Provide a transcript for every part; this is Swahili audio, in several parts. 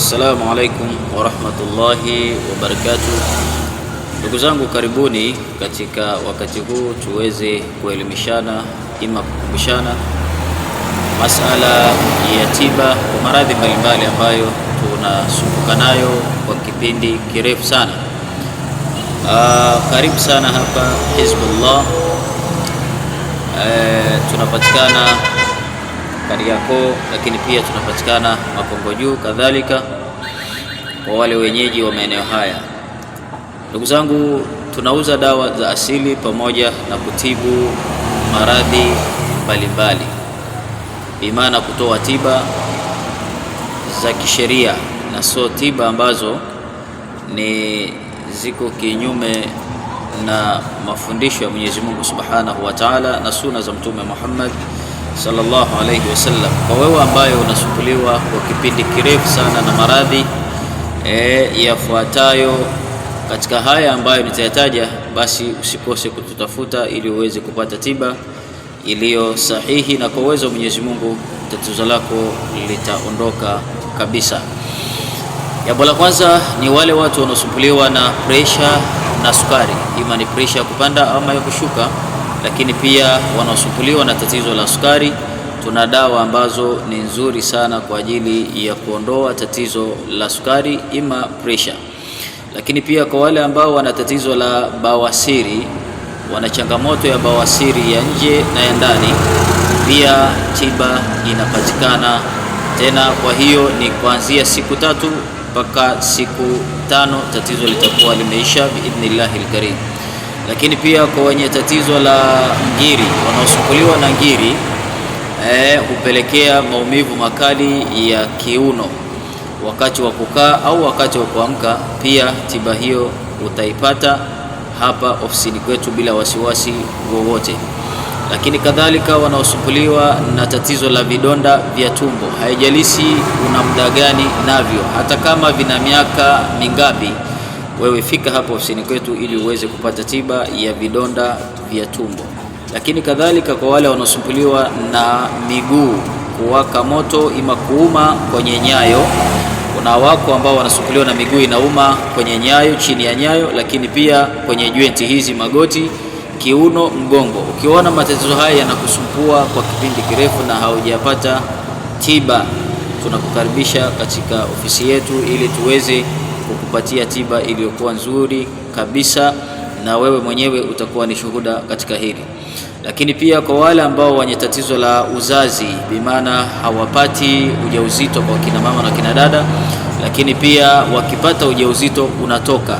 Assalamu alaikum warahmatullahi wabarakatuh. Ndugu zangu, karibuni katika wakati huu tuweze kuelimishana ima kukumbushana masala ya tiba kwa maradhi mbalimbali ambayo tunasumbuka nayo kwa kipindi kirefu sana. Karibu sana hapa Hizbullah. Tunapatikana Kariakoo, lakini pia tunapatikana Makongo Juu kadhalika kwa wale wenyeji wa maeneo haya. Ndugu zangu, tunauza dawa za asili pamoja na kutibu maradhi mbalimbali, bimaana kutoa tiba za kisheria na sio tiba ambazo ni ziko kinyume na mafundisho ya Mwenyezi Mungu Subhanahu wa Ta'ala na sunna za Mtume Muhammad sallallahu alayhi wasallam. Kwa wewe ambayo unasumbuliwa kwa kipindi kirefu sana na maradhi yafuatayo katika haya ambayo nitayataja, basi usikose kututafuta ili uweze kupata tiba iliyo sahihi, na kwa uwezo wa Mwenyezi Mungu tatizo lako litaondoka kabisa. Jambo la kwanza ni wale watu wanaosumbuliwa na pressure na sukari, ima ni pressure ya kupanda ama ya kushuka, lakini pia wanaosumbuliwa na tatizo la sukari. Tuna dawa ambazo ni nzuri sana kwa ajili ya kuondoa tatizo la sukari ima pressure. Lakini pia kwa wale ambao wana tatizo la bawasiri, wana changamoto ya bawasiri ya nje na ya ndani, pia tiba inapatikana tena. Kwa hiyo ni kuanzia siku 3 mpaka siku 5 tatizo litakuwa limeisha biidhnillahil karim. Lakini pia kwa wenye tatizo la ngiri, wanaosumbuliwa na ngiri hupelekea maumivu makali ya kiuno wakati wa kukaa au wakati wa kuamka, pia tiba hiyo utaipata hapa ofisini kwetu bila wasiwasi wowote. Lakini kadhalika wanaosumbuliwa na tatizo la vidonda vya tumbo, haijalishi una muda gani navyo, hata kama vina miaka mingapi, wewe fika hapa ofisini kwetu ili uweze kupata tiba ya vidonda vya tumbo. Lakini kadhalika kwa wale wanaosumbuliwa na miguu kuwaka moto ima kuuma kwenye nyayo, kuna wako ambao wanasumbuliwa na miguu inauma kwenye nyayo, chini ya nyayo, lakini pia kwenye jointi hizi, magoti, kiuno, mgongo. Ukiona matatizo haya yanakusumbua kwa kipindi kirefu na haujapata tiba, tunakukaribisha katika ofisi yetu ili tuweze kukupatia tiba iliyokuwa nzuri kabisa, na wewe mwenyewe utakuwa ni shuhuda katika hili. Lakini pia kwa wale ambao wenye tatizo la uzazi, bimaana hawapati ujauzito kwa kina mama na kina dada, lakini pia wakipata ujauzito unatoka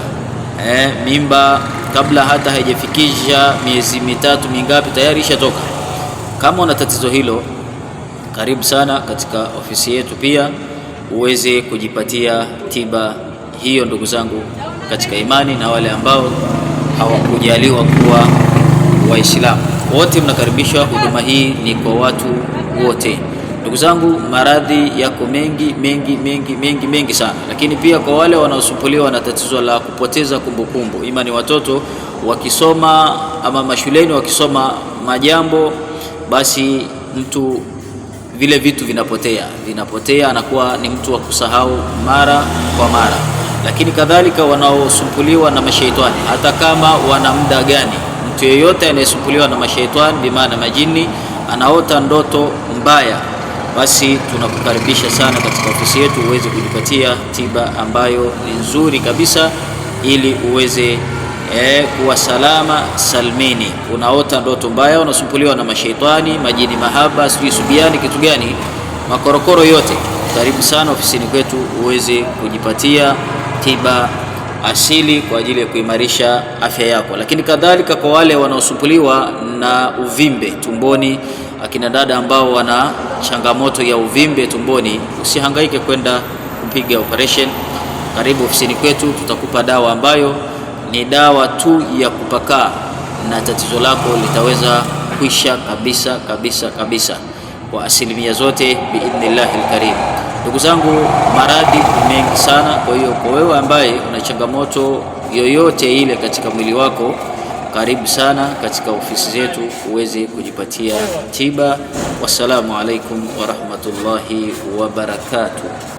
mimba kabla hata haijafikisha miezi 3 mingapi tayari ishatoka. Kama una tatizo hilo, karibu sana katika ofisi yetu pia uweze kujipatia tiba hiyo, ndugu zangu katika imani, na wale ambao hawakujaliwa kuwa Waislamu wote mnakaribishwa. Huduma hii ni kwa watu wote. Ndugu zangu, maradhi yako mengi sana, lakini pia kwa wale wanaosumbuliwa na tatizo la kupoteza kumbukumbu, ima ni watoto wakisoma ama mashuleni wakisoma majambo, basi mtu vile vitu vinapotea, anakuwa ni mtu wa kusahau mara kwa mara. Lakini kadhalika wanaosumbuliwa na mashaitani, hata kama wana muda gani, mtu yeyote anayesumbuliwa na mashaitani, bimaana majini, anaota ndoto mbaya, basi tunakukaribisha sana katika ofisi yetu uweze kujipatia tiba ambayo ni nzuri kabisa, ili uweze kuwa salama salmini. Unaota ndoto mbaya, unasumbuliwa na mashaitani, majini mahaba, sijui subiani, kitu gani, makorokoro yote, karibu sana ofisini kwetu uweze kujipatia tiba asili kwa ajili ya kuimarisha afya yako. Lakini kadhalika kwa wale wanaosumbuliwa na uvimbe tumboni, akina dada ambao wana changamoto ya uvimbe tumboni, usihangaike kwenda kupiga operation. Karibu ofisini kwetu, tutakupa dawa ambayo ni dawa tu ya kupakaa na tatizo lako litaweza kuisha kabisa kwa asilimia zote biidhnillahil karim. Ndugu zangu, maradhi mengi sana. Kwa hiyo kwa wewe ambaye una changamoto yoyote ile katika mwili wako, karibu sana katika ofisi zetu uweze kujipatia tiba. Wassalamu alaikum wa rahmatullahi wa barakatuh.